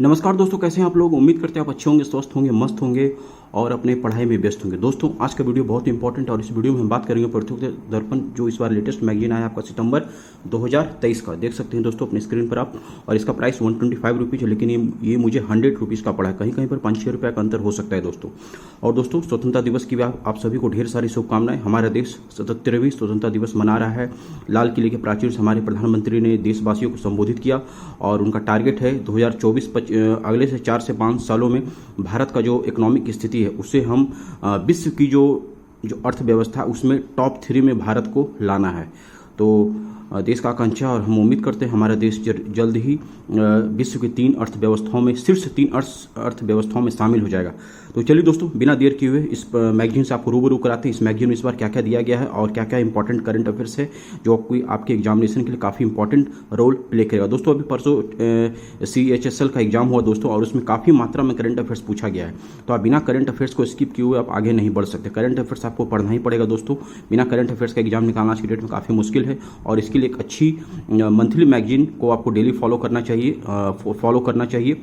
नमस्कार दोस्तों, कैसे हैं आप लोग। उम्मीद करते हैं आप अच्छे होंगे, स्वस्थ होंगे, मस्त होंगे और अपने पढ़ाई में व्यस्त होंगे। दोस्तों आज का वीडियो बहुत इंपॉर्टेंट है और इस वीडियो में हम बात करेंगे प्रतियोगिता दर्पण, जो इस बार लेटेस्ट मैगजीन आया आपका सितंबर 2023 का। देख सकते हैं दोस्तों अपने स्क्रीन पर आप, और इसका प्राइस 125 रुपीज़ है, लेकिन ये मुझे 100 रुपीज़ का पड़ा है। कहीं कहीं पर 5-6 रुपये का अंतर हो सकता है दोस्तों। और दोस्तों स्वतंत्रता दिवस की भी आप सभी को ढेर सारी शुभकामनाएं। हमारा देश 77वीं स्वतंत्रता दिवस मना रहा है। लाल किले के प्राचीर से हमारे प्रधानमंत्री ने देशवासियों को संबोधित किया और उनका टारगेट है 2024 अगले से 4 से 5 सालों में भारत का जो इकोनॉमिक स्थिति है उससे हम विश्व की जो अर्थव्यवस्था उसमें टॉप 3 में भारत को लाना है। तो देश का आकांक्षा, और हम उम्मीद करते हैं हमारा देश जल्द ही विश्व की 3 अर्थव्यवस्थाओं में, शीर्ष 3 अर्थव्यवस्थाओं में शामिल हो जाएगा। तो चलिए दोस्तों, बिना देर किए हुए इस मैगजीन से आपको रूबरू कराते हैं। इस मैगजीन में इस बार क्या क्या दिया गया है और क्या क्या इंपॉर्टेंट करंट अफेयर्स है जो आपके एग्जामिनेशन के लिए काफ़ी इंपॉर्टेंट रोल प्ले करेगा। दोस्तों अभी परसों CHSL का एग्जाम हुआ दोस्तों, और उसमें काफ़ी मात्रा में करंट अफेयर्स पूछा गया है। तो आप बिना करंट अफेयर्स को स्किप किए हुए आप आगे नहीं बढ़ सकते। करंट अफेयर्स आपको पढ़ना ही पड़ेगा दोस्तों। बिना करंट अफेयर्स का एग्जाम निकालना आज की डेट में काफ़ी मुश्किल है, और इसके लिए एक अच्छी मंथली मैगजीन को आपको डेली फॉलो करना चाहिए।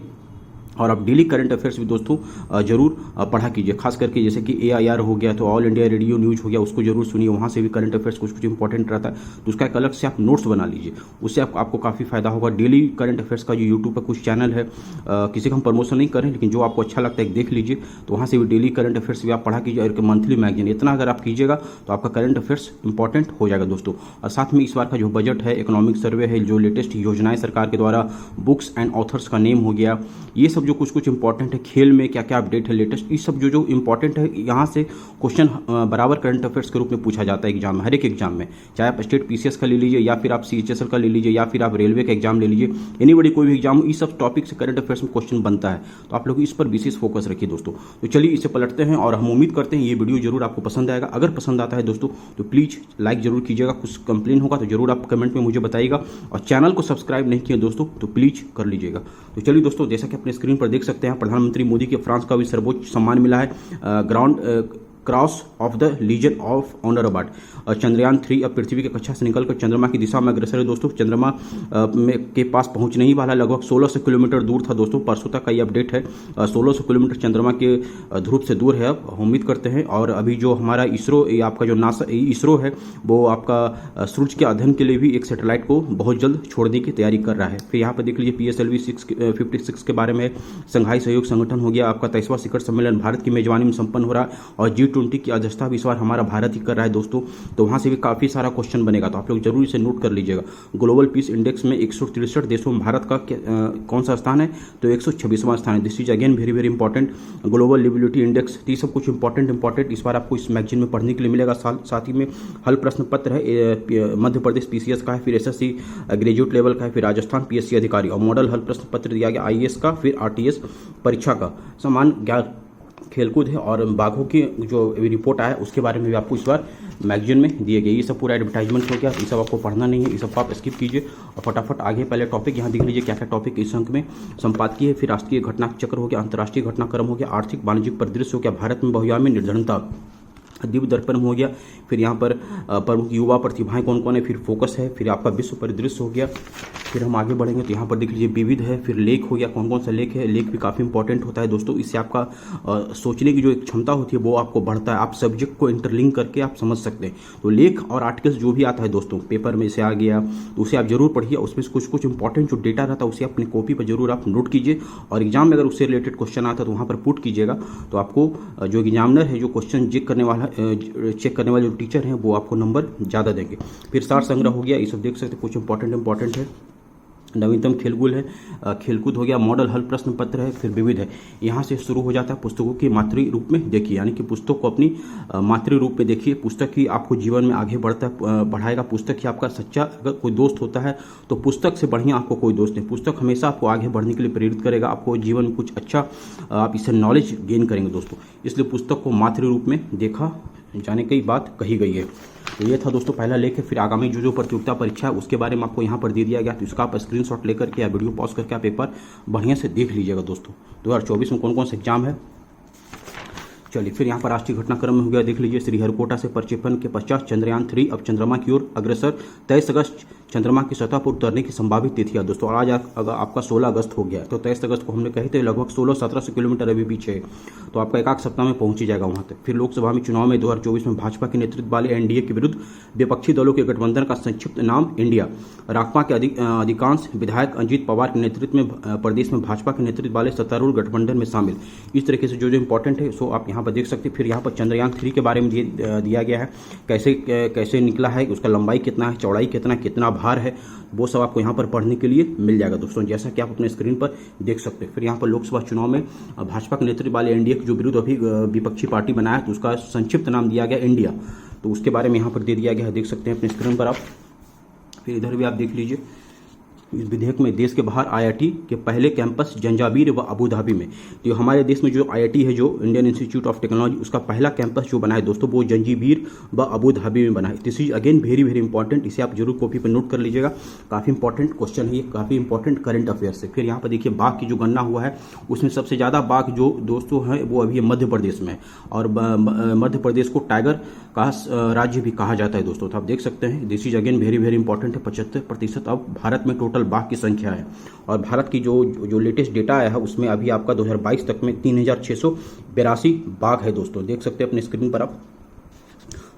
और आप डेली करंट अफेयर्स भी दोस्तों जरूर पढ़ा कीजिए। खास करके जैसे कि AIR हो गया, तो ऑल इंडिया रेडियो न्यूज़ हो गया, उसको जरूर सुनिए। वहाँ से भी करंट अफेयर्स कुछ इंपॉर्टेंट रहता है, तो उसका एक अलग से आप नोट्स बना लीजिए। उससे आपको काफ़ी फायदा होगा। डेली करंट अफेयर्स का जो यूट्यूब पर कुछ चैनल है, किसी का हम प्रमोशन नहीं करें, लेकिन जो आपको अच्छा लगता है देख लीजिए। तो वहाँ से भी डेली करंट अफेयर्स भी आप पढ़ा कीजिए, और मंथली मैगजीन इतना अगर आप कीजिएगा तो आपका करंट अफेयर्स इंपॉर्टेंट हो जाएगा दोस्तों। और साथ में इस बार का जो बजट है, इकोनॉमिक सर्वे है, जो लेटेस्ट योजनाएं सरकार के द्वारा, बुक्स एंड ऑथर्स का नेम हो गया, ये सब जो कुछ इंपॉर्टेंट है, खेल में क्या क्या अपडेट है लेटेस्ट, ये सब जो इंपॉर्टेंट है, यहाँ से क्वेश्चन बराबर करंट अफेयर्स के रूप में पूछा जाता है एग्जाम में, हर एक एग्जाम में। चाहे आप स्टेट PCS का ले लीजिए, या फिर आप CHSL का ले लीजिए, या फिर आप रेलवे का एग्जाम ले लीजिए, एनीबॉडी कोई भी एग्जाम हो, इस सब टॉपिक से करंट अफेयर्स में क्वेश्चन बनता है। तो आप लोग इस पर विशेष फोकस रखिए दोस्तों। तो चलिए इसे पलटते हैं, और हम उम्मीद करते हैं ये वीडियो जरूर आपको पसंद आएगा। अगर पसंद आता है दोस्तों तो प्लीज़ लाइक जरूर कीजिएगा। कुछ कंप्लेन होगा तो जरूर आप कमेंट में मुझे बताइएगा, और चैनल को सब्सक्राइब नहीं किया दोस्तों तो प्लीज़ कर लीजिएगा। तो चलिए दोस्तों, जैसा कि अपने स्क्रीन पर देख सकते हैं, प्रधानमंत्री मोदी के फ्रांस का भी सर्वोच्च सम्मान मिला है, Grand Cross of the Legion of Honour award. Chandrayaan 3 अब पृथ्वी की कक्षा से निकलकर चंद्रमा की दिशा में अग्रसर है दोस्तों। चंद्रमा के पास पहुंचने ही वाला, लगभग 1600 किलोमीटर दूर था दोस्तों। परसों तक का ये अपडेट है। 1600 किलोमीटर चंद्रमा के ध्रुव से दूर है, अब उम्मीद करते हैं। और अभी जो हमारा इसरो, आपका जो नासा इसरो है, वो आपका सूरज के अध्ययन के लिए भी एक सैटेलाइट को बहुत जल्द छोड़ने की तैयारी कर रहा है। फिर यहाँ पर देख लीजिए PSLV 56 के बारे में। संघाई सहयोग संगठन हो गया, आपका 23वां शिखर सम्मेलन भारत की मेजबानी में संपन्न हो रहा है, और G20 की अध्यक्षता भी इस बार हमारा भारत ही कर रहा है दोस्तों। तो वहाँ से भी काफ़ी सारा क्वेश्चन बनेगा, तो आप लोग जरूर इसे नोट कर लीजिएगा। ग्लोबल पीस इंडेक्स में 163 देशों में भारत का कौन सा स्थान है, तो 126वां स्थान है। This is again very very important. Global liability index, ये सब कुछ इंपॉर्टेंट इस बार आपको इस मैगजीन में पढ़ने के लिए मिलेगा। साथ ही में हल प्रश्न पत्र है, मध्य प्रदेश PCS का है, फिर SSC ग्रेजुएट लेवल का है, फिर राजस्थान PSC अधिकारी, और मॉडल हल प्रश्न पत्र दिया गया IAS का, फिर RTS परीक्षा का। समान ज्ञान खेलकूद है, और बाघों की जो रिपोर्ट आया उसके बारे में भी आपको इस बार मैगजीन में दिए गए। ये सब पूरा एडवर्टाइजमेंट हो गया, ये सब आपको पढ़ना नहीं है, ये सब आप स्किप कीजिए और फटाफट आगे। पहले टॉपिक यहाँ देख लीजिए क्या क्या टॉपिक इस अंक में संपादकीय है, फिर राष्ट्रीय घटना चक्र हो गया, अंतर्राष्ट्रीय घटनाक्रम हो गया, आर्थिक वाणिज्यिक परिदृश्य हो गया, भारत में बहुआयामी निर्धनता, दिव्य दर्पण हो गया, फिर यहाँ पर प्रमुख युवा प्रतिभाएं कौन कौन है, फिर फोकस है, फिर आपका विश्व परिदृश्य हो गया। फिर हम आगे बढ़ेंगे तो यहाँ पर देख लीजिए विविध है, फिर लेख हो गया, कौन कौन सा लेख है। लेख भी काफ़ी इंपॉर्टेंट होता है दोस्तों, इससे आपका सोचने की जो एक क्षमता होती है वो आपको बढ़ता है। आप सब्जेक्ट को इंटरलिंक करके आप समझ सकते हैं। तो लेख और आर्टिकल्स जो भी आता है दोस्तों पेपर में से आ गया, तो उसे आप जरूर पढ़िए। उसमें कुछ इंपॉर्टेंट जो डेटा रहता है उसे अपनी कॉपी पर जरूर आप नोट कीजिए, और एग्जाम में अगर उससे रिलेटेड क्वेश्चन आता है तो वहाँ पर पुट कीजिएगा। तो आपको जो एग्जामिनर है, जो क्वेश्चन चेक करने वाले जो टीचर हैं, वो आपको नंबर ज़्यादा देंगे। फिर सार संग्रह हो गया, ये सब देख सकते हैं, कुछ इंपॉर्टेंट है। नवीनतम खेलकूद हो गया, मॉडल हल प्रश्न पत्र है, फिर विविध है। यहाँ से शुरू हो जाता है पुस्तकों की मातृ रूप में देखिए, यानी कि पुस्तक को अपनी मातृ रूप में देखिए। पुस्तक ही आपको जीवन में आगे बढ़ाएगा। पुस्तक ही आपका सच्चा अगर कोई दोस्त होता है तो पुस्तक से बढ़िया आपको कोई दोस्त नहीं। पुस्तक हमेशा आपको आगे बढ़ने के लिए प्रेरित करेगा, आपको जीवन में कुछ अच्छा, आप इससे नॉलेज गेन करेंगे दोस्तों। इसलिए पुस्तक को मातृ रूप में देखा जाने की बात कही गई है। तो ये था दोस्तों पहला लेख है। फिर आगामी जो प्रतियोगिता परीक्षा है उसके बारे में आपको यहाँ पर दे दिया गया, तो इसका आप स्क्रीनशॉट लेकर के या वीडियो पॉज करके आप एक बार बढ़िया से देख लीजिएगा दोस्तों। 2024 में कौन कौन से एग्जाम है। चलिए फिर यहाँ पर राष्ट्रीय घटनाक्रम में हो गया, देख लीजिए। श्रीहरिकोटा से प्रक्षेपण के पश्चात चंद्रयान 3 अब चंद्रमा की ओर अग्रसर। 23 अगस्त चंद्रमा की सतह पर उतरने की संभावित तिथि है दोस्तों। आज अगर आपका 16 अगस्त हो गया, तो 23 अगस्त को हमने कहे थे लगभग 16-1700 किलोमीटर अभी पीछे है, तो आपका एक सप्ताह में पहुंच ही जाएगा वहां तक। फिर लोकसभा में चुनाव में 2024 में भाजपा के नेतृत्व वाले एनडीए के विरुद्ध विपक्षी दलों के गठबंधन का संक्षिप्त नाम इंडिया। राकपा के अधिकांश विधायक अजीत पवार के नेतृत्व में प्रदेश में भाजपा के नेतृत्व वाले सत्तारूढ़ गठबंधन में शामिल। इस तरीके से जो इंपॉर्टेंट है सो आप यहाँ पर देख सकते हैं। फिर यहाँ पर चंद्रयान 3 के बारे में दिया गया है, कैसे निकला है, उसका लंबाई कितना है, चौड़ाई कितना भार है, वो सब आपको यहाँ पर पढ़ने के लिए मिल जाएगा दोस्तों, जैसा कि आप अपने स्क्रीन पर देख सकते हैं। फिर यहाँ पर लोकसभा चुनाव में भाजपा के नेतृत्व वाले एनडीए के जो विरुद्ध अभी विपक्षी पार्टी बनाया तो उसका संक्षिप्त नाम दिया गया इंडिया, तो उसके बारे में यहाँ पर दे दिया गया है, देख सकते हैं अपने स्क्रीन पर आप। फिर इधर भी आप देख लीजिए, इस विधेयक में देश के बाहर आईआईटी के पहले कैंपस जंजाबीर व अबू धाबी में, जो हमारे देश में जो आईआईटी है, जो इंडियन इंस्टीट्यूट ऑफ टेक्नोलॉजी, उसका पहला कैंपस जो बना है दोस्तों वो जंजीबीर व अबू धाबी में बना है। This is again very very important, इसे आप जरूर कॉपी पर नोट कर लीजिएगा, काफी इंपॉर्टेंट क्वेश्चन है ये, काफी इंपॉर्टेंट करंट अफेयर्स है। फिर यहाँ पर देखिए बाघ की जो गणना हुआ है उसमें सबसे ज्यादा बाघ जो दोस्तों है वो अभी मध्य प्रदेश में है, और मध्य प्रदेश को टाइगर का राज्य भी कहा जाता है दोस्तों, तो आप देख सकते हैं। This is again very very important है। 75% अब भारत में टोटल बाघ की संख्या है, और भारत की जो लेटेस्ट डेटा आया है उसमें अभी आपका 2022 तक में 3682 बाघ है दोस्तों, देख सकते हैं अपने स्क्रीन पर आप।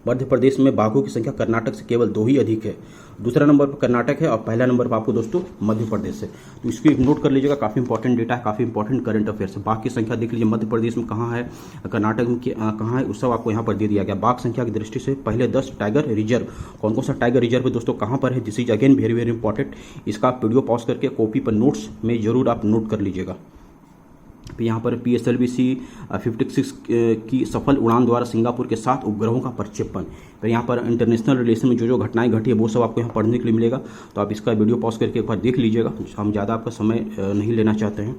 मध्य प्रदेश में बाघों की संख्या कर्नाटक से केवल 2 ही अधिक है, दूसरा नंबर पर कर्नाटक है और पहला नंबर पर आपको दोस्तों मध्य प्रदेश है, तो इसको नोट कर लीजिएगा, काफी इंपॉर्टेंट डेटा है, काफी इंपॉर्टेंट करंट अफेयर्स है। बाघ की संख्या देख लीजिए, मध्य प्रदेश में कहाँ है, कर्नाटक में कहाँ है, उस सब आपको यहाँ पर दे दिया गया। बाघ संख्या की दृष्टि से पहले 10 टाइगर रिजर्व, कौन कौन सा टाइगर रिजर्व है दोस्तों, कहाँ पर है, this is again very very important, इसका आप वीडियो पॉज करके कॉपी पर नोट्स में जरूर आप नोट कर लीजिएगा। यहाँ पर PSLV-C 56 की सफल उड़ान द्वारा सिंगापुर के 7 उपग्रहों का प्रक्षेपण। फिर यहाँ पर इंटरनेशनल रिलेशन में जो घटनाएं घटी है वो सब आपको यहाँ पढ़ने के लिए मिलेगा, तो आप इसका वीडियो पॉज करके एक बार देख लीजिएगा, हम ज़्यादा आपका समय नहीं लेना चाहते हैं।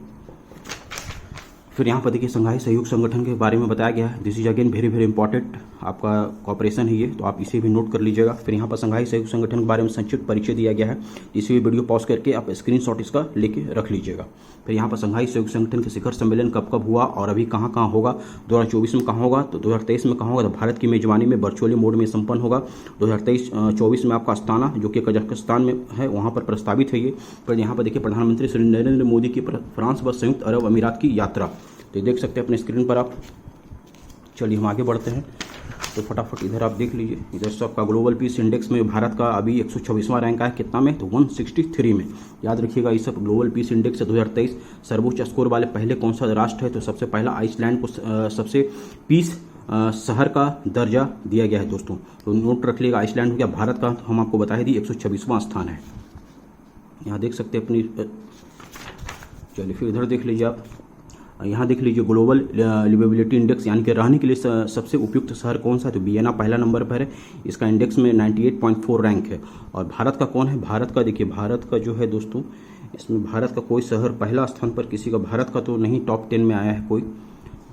फिर यहाँ पर देखिए संघाई सहयोग संगठन के बारे में बताया गया है, this is again very very important, आपका कॉपरेशन है ये, तो आप इसे भी नोट कर लीजिएगा। फिर यहाँ पर संघाई सहयोग संगठन के बारे में संक्षिप्त परिचय दिया गया है, इसे भी वीडियो पॉज करके आप स्क्रीनशॉट इसका लेके रख लीजिएगा। फिर यहाँ पर संघाई सहयोग संगठन के शिखर सम्मेलन कब कब हुआ और अभी कहाँ कहाँ होगा, 2024 में कहाँ होगा, तो 2023 में कहाँ होगा, तो भारत की मेजबानी में वर्चुअली मोड में संपन्न होगा। 2023-24 में आपका अस्ताना जो कि कजाकिस्तान में है वहाँ पर प्रस्तावित है ये। फिर यहाँ पर देखिए प्रधानमंत्री श्री नरेंद्र मोदी की फ्रांस व संयुक्त अरब अमीरात की यात्रा, तो देख सकते हैं अपने स्क्रीन पर आप। चलिए हम आगे बढ़ते हैं, तो फटाफट इधर आप देख लीजिए, इधर से आपका ग्लोबल पीस इंडेक्स में भारत का अभी 126वां रैंक है, कितना में, तो 163 में, याद रखिएगा ये सब ग्लोबल पीस इंडेक्स 2023। सर्वोच्च स्कोर वाले पहले कौन सा राष्ट्र है, तो सबसे पहला आइसलैंड को सबसे पीस शहर का दर्जा दिया गया है दोस्तों, तो नोट रख लीजिएगा, आइसलैंड हो गया। भारत का हम आपको बताए दी 126वां स्थान है, यहाँ देख सकते हैं अपनी। चलिए फिर इधर देख लीजिए आप, यहाँ देख लीजिए ग्लोबल लिवेबिलिटी इंडेक्स, यानी कि रहने के लिए सबसे उपयुक्त शहर कौन सा है, तो वियना पहला नंबर पर है, इसका इंडेक्स में 98.4 रैंक है। और भारत का कौन है, भारत का देखिए, भारत का जो है दोस्तों, इसमें भारत का कोई शहर पहला स्थान पर किसी का, भारत का तो नहीं टॉप 10 में आया है कोई,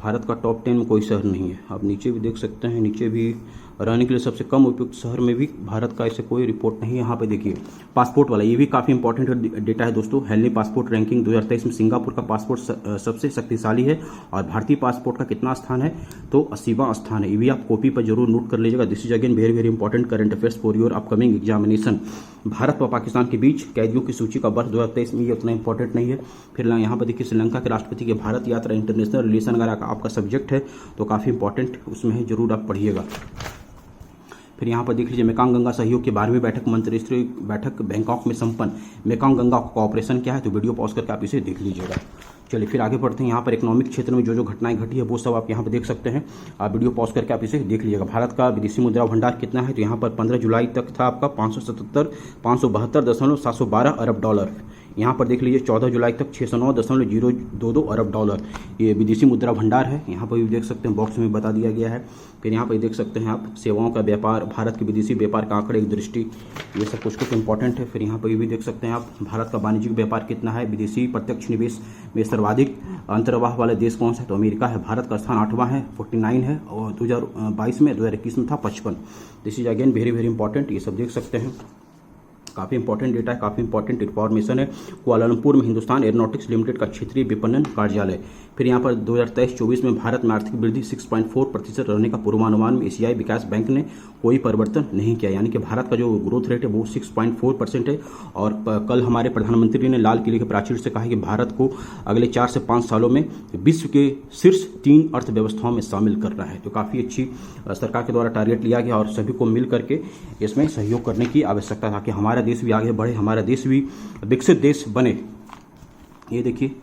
भारत का टॉप 10 में कोई शहर नहीं है। आप नीचे भी देख सकते हैं, नीचे भी रहने के लिए सबसे कम उपयुक्त शहर में भी भारत का ऐसे कोई रिपोर्ट नहीं है। यहाँ पे देखिए पासपोर्ट वाला, ये भी काफ़ी इंपॉर्टेंट डेटा है दोस्तों। हेनली पासपोर्ट रैंकिंग 2023 में सिंगापुर का पासपोर्ट सबसे शक्तिशाली है, और भारतीय पासपोर्ट का कितना स्थान है, तो 80वां स्थान है। ये भी आप कॉपी पर जरूर नोट कर लीजिएगा, this is again very very important current affairs for your upcoming examination. Bharat व पाकिस्तान के बीच कैदियों की सूची का वर्ष 2023 में ये उतना इंपॉर्टेंट नहीं है। फिर यहाँ पर देखिए श्रीलंका के राष्ट्रपति की भारत यात्रा, इंटरनेशनल रिलेशन अगर आपका सब्जेक्ट है तो काफ़ी इंपॉर्टेंट उसमें है, जरूर आप पढ़िएगा। फिर यहाँ पर देख लीजिए मेकांग गंगा सहयोग की 12वीं बैठक मंत्रिस्तरीय बैठक बैंकॉक में संपन्न। मेकांग गंगा कोऑपरेशन क्या है, तो वीडियो पॉज करके आप इसे देख लीजिएगा। चलिए फिर आगे बढ़ते हैं, यहाँ पर इकोनॉमिक क्षेत्र में जो घटनाएं घटी है वो सब आप यहाँ पर देख सकते हैं, आप वीडियो पॉज करके आप इसे देख लीजिएगा। भारत का विदेशी मुद्रा भंडार कितना है, तो यहाँ पर 15 जुलाई तक था आपका 572.712 अरब डॉलर। यहाँ पर देख लीजिए 14 जुलाई तक 609.022 अरब डॉलर ये विदेशी मुद्रा भंडार है, यहाँ पर भी देख सकते हैं, बॉक्स में बता दिया गया है। फिर यहाँ पर देख सकते हैं आप सेवाओं का व्यापार, भारत के विदेशी व्यापार का आंकड़े, दृष्टि, ये सब कुछ इंपॉर्टेंट है। फिर यहाँ पर भी देख सकते हैं आप भारत का वाणिज्यिक व्यापार कितना है, विदेशी प्रत्यक्ष निवेश में सर्वाधिक अंतर्वाह वाले देश कौन सा है, तो अमेरिका है, भारत का स्थान 8वां है 49 है, और 2022 में 2021 में था 55। This is again very very important, ये सब देख सकते हैं। काफ़ी इंपॉर्टेंट डेटा है, काफ़ी इंपॉर्टेंट इन्फॉर्मेशन है। कुआलालंपुर में हिंदुस्तान एरोनॉटिक्स लिमिटेड का क्षेत्रीय विपणन कार्यालय। फिर यहाँ पर 2023-24 में भारत में आर्थिक वृद्धि 6.4% रहने का पूर्वानुमान में एशियाई विकास बैंक ने कोई परिवर्तन नहीं किया, यानी कि भारत का जो ग्रोथ रेट है वो 6.4% है। और कल हमारे प्रधानमंत्री ने लाल किले के प्राचीर से कहा कि भारत को अगले 4 से 5 सालों में विश्व के शीर्ष 3 अर्थव्यवस्थाओं में शामिल करना है। तो काफ़ी अच्छी सरकार के द्वारा टारगेट लिया गया और सभी को मिल करके इसमें सहयोग करने की आवश्यकता था कि हमारा देश भी आगे बढ़े, हमारा देश भी विकसित देश बने। ये देखिए,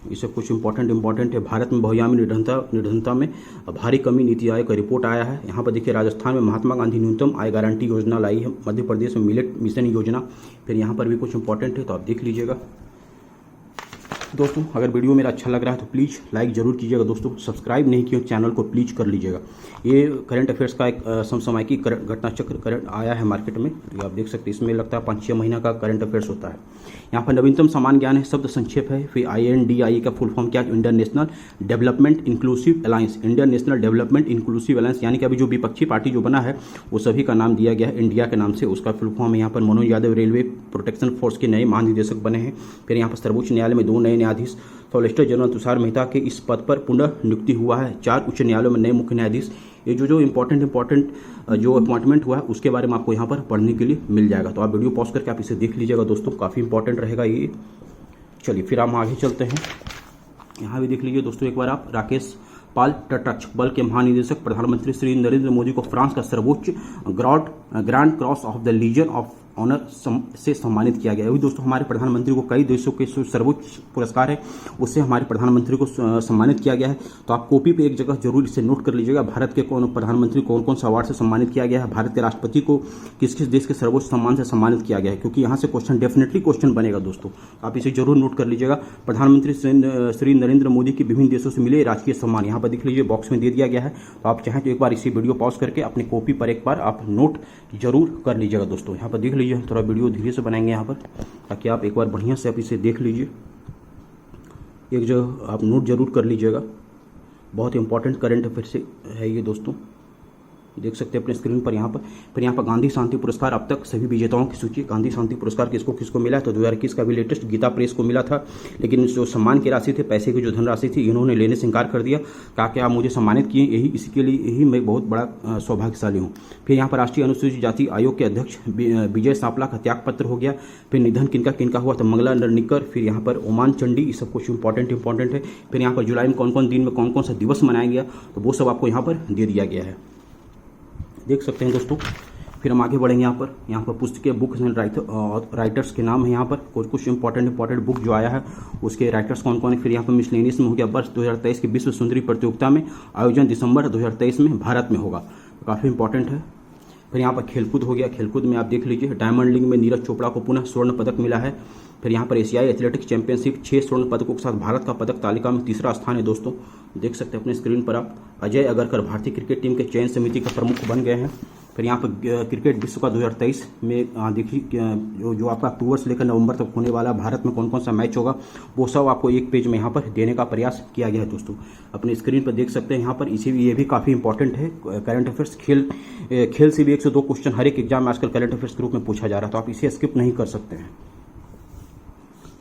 ये सब कुछ इंपॉर्टेंट है। भारत में बहुआयामी निर्धनता में भारी कमी, नीति आयोग का रिपोर्ट आया है। यहाँ पर देखिए, राजस्थान में महात्मा गांधी न्यूनतम आय गारंटी योजना लाई है, मध्य प्रदेश में मिलेट मिशन योजना। फिर यहाँ पर भी कुछ इंपॉर्टेंट है, तो आप देख लीजिएगा। दोस्तों, अगर वीडियो मेरा अच्छा लग रहा है तो प्लीज़ लाइक जरूर कीजिएगा। दोस्तों, सब्सक्राइब नहीं किया चैनल को प्लीज़ कर लीजिएगा। ये करंट अफेयर्स का एक समसामयिकी घटना चक्र करंट आया है मार्केट में, तो आप देख सकते हैं। इसमें लगता है 5-6 महीना का करंट अफेयर्स होता है। यहाँ पर नवीनतम सामान्य ज्ञान है, शब्द संक्षेप है। फिर INDIA का फुल फॉर्म क्या है? Indian national development inclusive alliance. Indian national development inclusive alliance, यानी कि अभी जो विपक्षी पार्टी जो बना है वो सभी का नाम दिया गया है इंडिया के नाम से, उसका फुल फॉर्म है। यहाँ पर Manoj Yadav railway protection force के नए महानिदेशक बने हैं। फिर यहाँ पर सर्वोच्च न्यायालय में 2 नए न्यायाधीश, सॉलिसिटर जनरल तुषार मेहता के इस पद पर पुनः नियुक्ति हुआ है। 4 उच्च न्यायालयों में नए मुख्य न्यायाधीश। ये जो इंपॉर्टेंट जो अपॉइंटमेंट हुआ है उसके बारे में आपको यहाँ पर पढ़ने के लिए मिल जाएगा। तो आप वीडियो पॉज करके आप इसे देख लीजिएगा दोस्तों, काफ़ी इंपॉर्टेंट रहेगा ये। चलिए फिर हम आगे चलते हैं। यहाँ भी देख लीजिए दोस्तों एक बार आप। राकेश पाल तटरक्षक बल के महानिदेशक प्रधानमंत्री श्री नरेंद्र मोदी को फ्रांस का सर्वोच्च Grand Cross of the Legion of Honour से सम्मानित किया गया है। अभी दोस्तों, हमारे प्रधानमंत्री को कई देशों के सर्वोच्च पुरस्कार है उससे हमारे प्रधानमंत्री को सम्मानित किया गया है। तो आप कॉपी पे एक जगह जरूर इसे नोट कर लीजिएगा। भारत के प्रधानमंत्री कौन कौन सा अवार्ड से सम्मानित किया गया है, भारत के राष्ट्रपति को किस किस देश के सर्वोच्च सम्मान से सम्मानित किया गया है, क्योंकि यहाँ से डेफिनेटली क्वेश्चन बनेगा दोस्तों। आप इसे जरूर नोट कर लीजिएगा। प्रधानमंत्री श्री नरेंद्र मोदी की विभिन्न देशों से मिले राजकीय सम्मान यहाँ पर देख लीजिए, बॉक्स में दे दिया गया है। तो आप चाहें तो एक बार इसी वीडियो पॉज करके अपनी कॉपी पर एक बार आप नोट जरूर कर लीजिएगा दोस्तों। यहाँ पर देख लीजिए, थोड़ा वीडियो धीरे से बनाएंगे यहाँ पर ताकि आप एक बार बढ़िया से आप इसे देख लीजिए। एक जो आप नोट जरूर कर लीजिएगा, बहुत इंपॉर्टेंट करंट अफेयर से है ये दोस्तों, देख सकते हैं अपने स्क्रीन पर यहाँ पर। फिर यहाँ पर गांधी शांति पुरस्कार, अब तक सभी विजेताओं की सूची। गांधी शांति पुरस्कार किसको किसको मिला, तो 2021 का भी लेटेस्ट गीता प्रेस को मिला था, लेकिन जो सम्मान की राशि थी, पैसे की जो धनराशि थी, इन्होंने लेने से इंकार कर दिया। कहा कि आप मुझे सम्मानित किए, यही इसके लिए यही मैं बहुत बड़ा सौभाग्यशाली हूँ। फिर यहाँ पर राष्ट्रीय अनुसूचित जाति आयोग के अध्यक्ष विजय सांपला का त्याग पत्र हो गया। फिर निधन किनका हुआ, तो मंगला नरनिकर। फिर यहाँ पर ओमान चंडी, ये सब कुछ इंपॉर्टेंट है। फिर यहाँ पर जुलाई में कौन कौन दिन में कौन कौन सा दिवस मनाया गया, तो वो सब आपको यहाँ पर दे दिया गया है, देख सकते हैं दोस्तों। फिर हम आगे बढ़ेंगे। यहाँ पर पुस्तकें, बुक्स एंड राइटर्स के नाम है यहाँ पर, कुछ इंपॉर्टेंट बुक जो आया है उसके राइटर्स कौन कौन है। फिर यहाँ पर मिसलेनियस में हो गया, वर्ष 2023 की विश्व सुंदरी प्रतियोगिता में आयोजन दिसंबर 2023 में भारत में होगा, काफ़ी इंपॉर्टेंट है। फिर यहाँ पर खेलकूद हो गया, खेलकूद में आप देख लीजिए, डायमंड लीग में नीरज चोपड़ा को पुनः स्वर्ण पदक मिला है। फिर यहाँ पर एशियाई एथलेटिक्स चैंपियनशिप 6 स्वर्ण पदकों के साथ भारत का पदक तालिका में 3रा स्थान है दोस्तों, देख सकते हैं अपने स्क्रीन पर आप। अजय अगरकर भारतीय क्रिकेट टीम के चयन समिति का प्रमुख बन गए हैं। फिर यहाँ पर क्रिकेट विश्व का 2023 में देखिए जो आपका अक्टूबर से लेकर नवंबर तक होने वाला भारत में कौन कौन सा मैच होगा, वो सब आपको एक पेज में यहाँ पर देने का प्रयास किया गया है दोस्तों, अपनी स्क्रीन पर देख सकते हैं यहाँ पर। ये भी काफ़ी इंपॉर्टेंट है करंट अफेयर्स। खेल से भी 1 से 2 क्वेश्चन हर एक एग्जाम में आजकल करंट अफेयर्स के रूप में पूछा जा रहा है, तो आप इसे स्किप नहीं कर सकते हैं।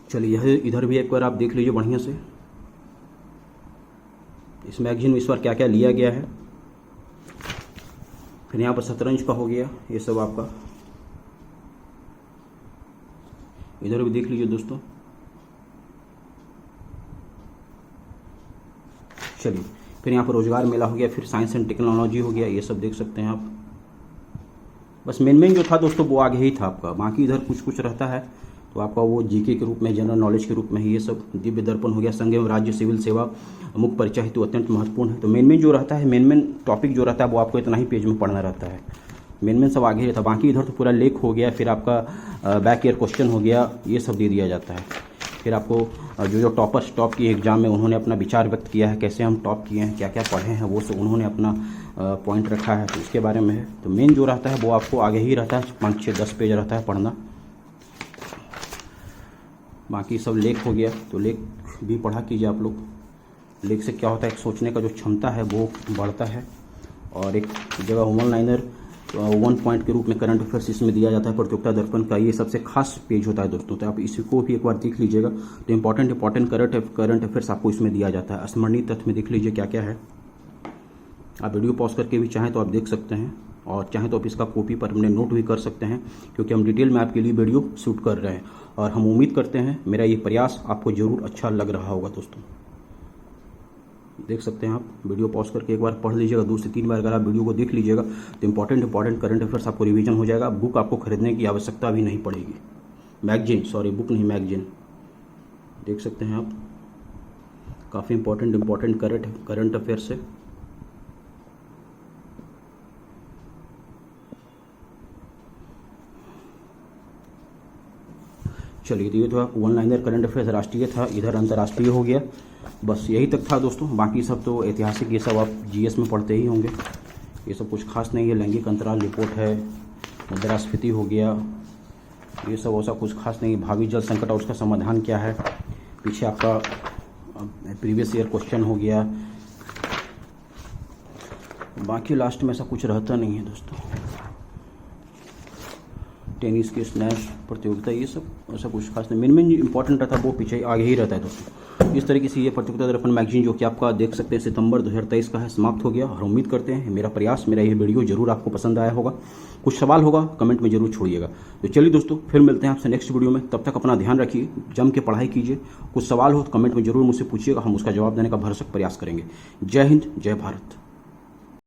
चलिए इधर भी एक बार आप देख लीजिए बढ़िया से, इस मैगजीन में इस बार क्या क्या लिया गया है। फिर यहाँ पर शतरंज का हो गया, ये सब आपका इधर भी देख लीजिए दोस्तों। चलिए फिर यहाँ पर रोजगार मेला हो गया, फिर साइंस एंड टेक्नोलॉजी हो गया, ये सब देख सकते हैं आप। बस मेन जो था दोस्तों वो आगे ही था आपका, बाकी इधर कुछ रहता है तो आपका वो जीके के रूप में, जनरल नॉलेज के रूप में ही ये सब। दिव्य दर्पण हो गया, संघ एवं राज्य सिविल सेवा मुख्य परिचय हेतु अत्यंत महत्वपूर्ण है। तो मेन जो रहता है, मेन टॉपिक जो रहता है वो आपको इतना ही पेज में पढ़ना रहता है, मेन सब आगे रहता है। बाकी इधर तो पूरा लेख हो गया, फिर आपका बैक ईयर क्वेश्चन हो गया, ये सब दे दिया जाता है। फिर आपको जो टॉपर्स टॉप की एग्जाम में उन्होंने अपना विचार व्यक्त किया है, कैसे हम टॉप किए हैं, क्या क्या पढ़े हैं, वो सब उन्होंने अपना पॉइंट रखा है, तो उसके बारे में है। तो मेन जो रहता है वो आपको आगे ही रहता है, 5, 6, 10 पेज रहता है पढ़ना। बाकी सब लेख हो गया, तो लेख भी पढ़ा कीजिए आप लोग। लेख से क्या होता है, एक सोचने का जो क्षमता है वो बढ़ता है, और एक जगह ह्यूमन लाइनर 1 पॉइंट के रूप में करंट अफेयर्स इसमें दिया जाता है प्रतियोगिता दर्पण का। ये सबसे खास पेज होता है दोस्तों, तो आप इसको भी एक बार देख लीजिएगा। तो इंपॉर्टेंट करंट अफेयर्स आपको इसमें दिया जाता है। स्मरणीय तथ्य में देख लीजिए क्या क्या है। आप वीडियो पॉज करके भी चाहें तो आप देख सकते हैं, और चाहें तो आप इसका कॉपी पर हमने नोट भी कर सकते हैं, क्योंकि हम डिटेल में आपके लिए वीडियो शूट कर रहे हैं। और हम उम्मीद करते हैं मेरा ये प्रयास आपको जरूर अच्छा लग रहा होगा दोस्तों। देख सकते हैं आप, वीडियो पॉज करके एक बार पढ़ लीजिएगा, 2 से 3 बार अगर आप वीडियो को देख लीजिएगा तो इंपॉर्टेंट करंट अफेयर्स आपको रिवीजन हो जाएगा। बुक आपको खरीदने की आवश्यकता भी नहीं पड़ेगी। बुक नहीं, मैगजीन। देख सकते हैं आप, काफ़ी इंपॉर्टेंट करंट अफेयर्स है। चलिए, तो ये तो आप 1 लाइनर करंट अफेयर्स राष्ट्रीय था, इधर अंतर्राष्ट्रीय हो गया। बस यही तक था दोस्तों। बाकी सब तो ऐतिहासिक, ये सब आप जीएस में पढ़ते ही होंगे। ये सब कुछ खास नहीं है। लैंगिक अंतराल रिपोर्ट है, मुद्रास्फीति हो गया, ये सब वैसा कुछ खास नहीं है। भावी जल संकट और उसका समाधान क्या है, पीछे आपका प्रीवियस ईयर क्वेश्चन हो गया। बाकी लास्ट में ऐसा कुछ रहता नहीं है दोस्तों। टेनिस की स्नैश प्रतियोगिता, ये सब ऐसा कुछ खास नहीं। मेन इंपॉर्टेंट रहता है वो पीछे आगे ही रहता है दोस्तों। इस तरीके से ये प्रतियोगिता दर्पण मैगजीन, जो कि आपका देख सकते हैं सितंबर 2023 का है, समाप्त हो गया। और उम्मीद करते हैं मेरा ये वीडियो जरूर आपको पसंद आया होगा। कुछ सवाल होगा कमेंट में जरूर छोड़िएगा। तो चलिए दोस्तों, फिर मिलते हैं आपसे नेक्स्ट वीडियो में। तब तक अपना ध्यान रखिए, जम के पढ़ाई कीजिए। कुछ सवाल हो तो कमेंट में जरूर मुझसे पूछिएगा, हम उसका जवाब देने का भरसक प्रयास करेंगे। जय हिंद, जय भारत।